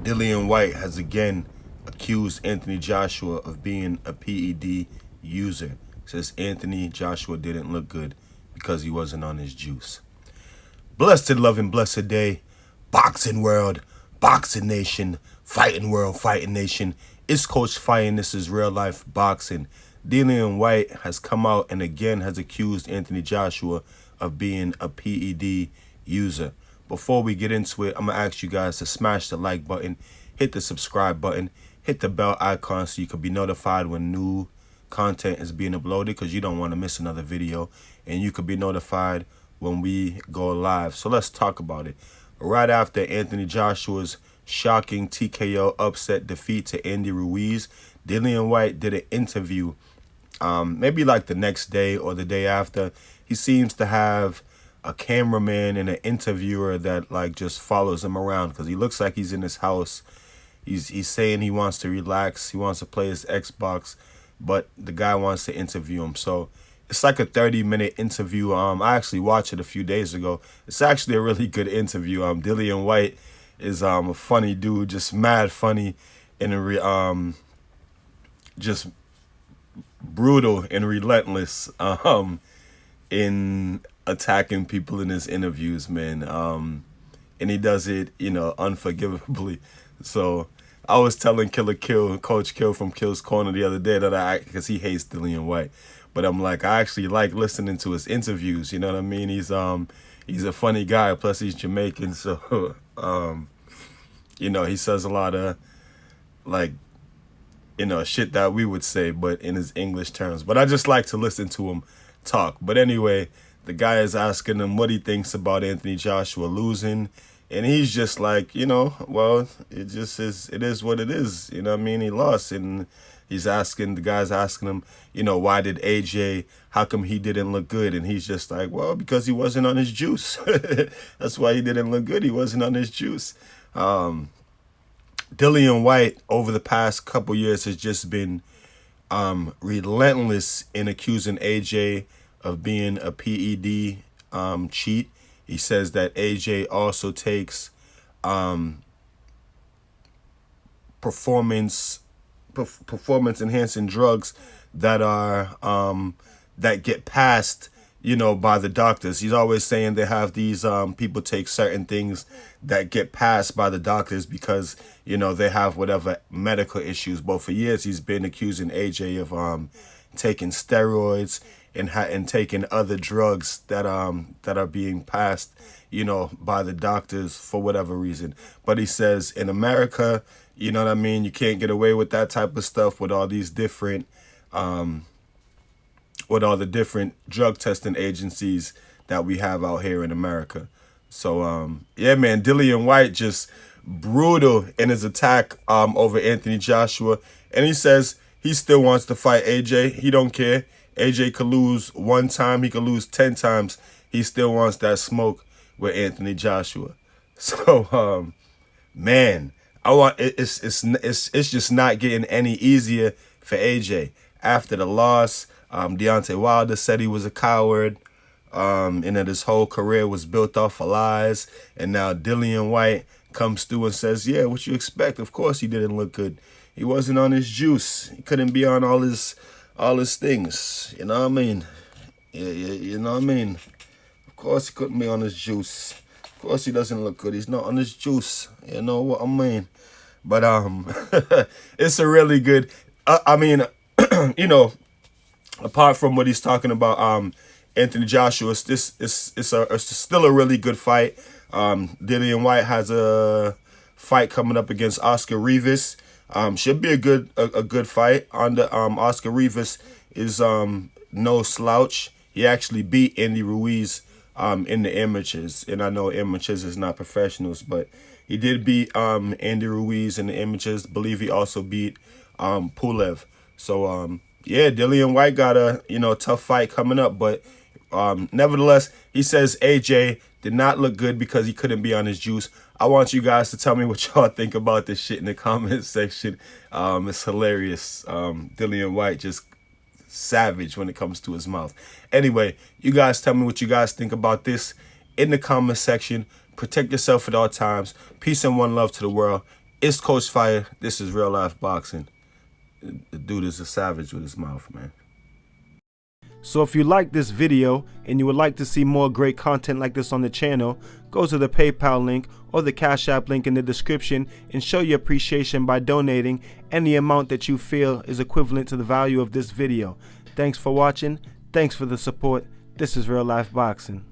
Dillian White has again accused Anthony Joshua of being a PED user. Says Anthony Joshua didn't look good because he wasn't on his juice. Blessed, loving, blessed day. Boxing world, boxing nation, fighting world, fighting nation. It's Coach Fighting. This is real life boxing. Dillian White has come out and again has accused Anthony Joshua of being a PED user. Before we get into it, I'm going to ask you guys to smash the like button, hit the subscribe button, hit the bell icon so you can be notified when new content is being uploaded, because you don't want to miss another video, and you could be notified when we go live. So let's talk about it. Right after Anthony Joshua's shocking TKO upset defeat to Andy Ruiz, Dillian White did an interview maybe like the next day or the day after. He seems to have a cameraman and an interviewer that like just follows him around because he looks like he's in his house. He's saying he wants to relax, he wants to play his Xbox, but the guy wants to interview him. So it's like a 30-minute interview. I actually watched it a few days ago. It's actually a really good interview. Dillian White is a funny dude, just mad funny, and just brutal and relentless in attacking people in his interviews, man. And he does it, unforgivably. So I was telling Coach Kill from Kill's Corner the other day that because he hates Dillian White, but I'm like, I actually like listening to his interviews. You know what I mean? He's a funny guy. Plus he's Jamaican, so he says a lot of shit that we would say, but in his English terms. But I just like to listen to him talk. But anyway, the guy is asking him what he thinks about Anthony Joshua losing. And he's just like, well, it just is, it is what it is. You know what I mean? He lost. And the guy's asking him, why did AJ, how come he didn't look good? And he's just like, well, because he wasn't on his juice. That's why he didn't look good. He wasn't on his juice. Dillian White over the past couple years has just been relentless in accusing AJ of being a PED cheat. He says that AJ also takes performance enhancing drugs that are that get passed by the doctors. He's always saying they have these people take certain things that get passed by the doctors because they have whatever medical issues. But for years he's been accusing AJ of taking steroids and taking other drugs that are being passed by the doctors for whatever reason. But he says in America, you can't get away with that type of stuff with all these different with all the different drug testing agencies that we have out here in America. So yeah, man, Dillian White just brutal in his attack over Anthony Joshua, and he says he still wants to fight AJ. He don't care. AJ could lose one time, he could lose 10 times. He still wants that smoke with Anthony Joshua. So man, it's just not getting any easier for AJ after the loss. Deontay Wilder said he was a coward, and that his whole career was built off of lies. And now Dillian White comes through and says, yeah, what you expect? Of course he didn't look good. He wasn't on his juice. He couldn't be on all his things. You know what I mean? Yeah, you know what I mean? Of course he couldn't be on his juice. Of course he doesn't look good. He's not on his juice. You know what I mean? But it's a really good, apart from what he's talking about, Anthony Joshua, it's still a really good fight. Dillian White has a fight coming up against Oscar Rivas. Should be a good fight. Oscar Rivas is no slouch. He actually beat Andy Ruiz in the amateurs, and I know amateurs is not professionals, but he did beat Andy Ruiz in the amateurs. Believe he also beat Pulev. So yeah, Dillian White got a tough fight coming up, but nevertheless, he says AJ did not look good because he couldn't be on his juice. I want you guys to tell me what y'all think about this shit in the comment section. It's hilarious. Dillian White just savage when it comes to his mouth. Anyway, you guys tell me what you guys think about this in the comment section. Protect yourself at all times. Peace and one love to the world. It's Coach Fire. This is Real Life Boxing. The dude is a savage with his mouth, man. So if you like this video and you would like to see more great content like this on the channel, go to the PayPal link or the Cash App link in the description and show your appreciation by donating any amount that you feel is equivalent to the value of this video. Thanks for watching. Thanks for the support. This is Real Life Boxing.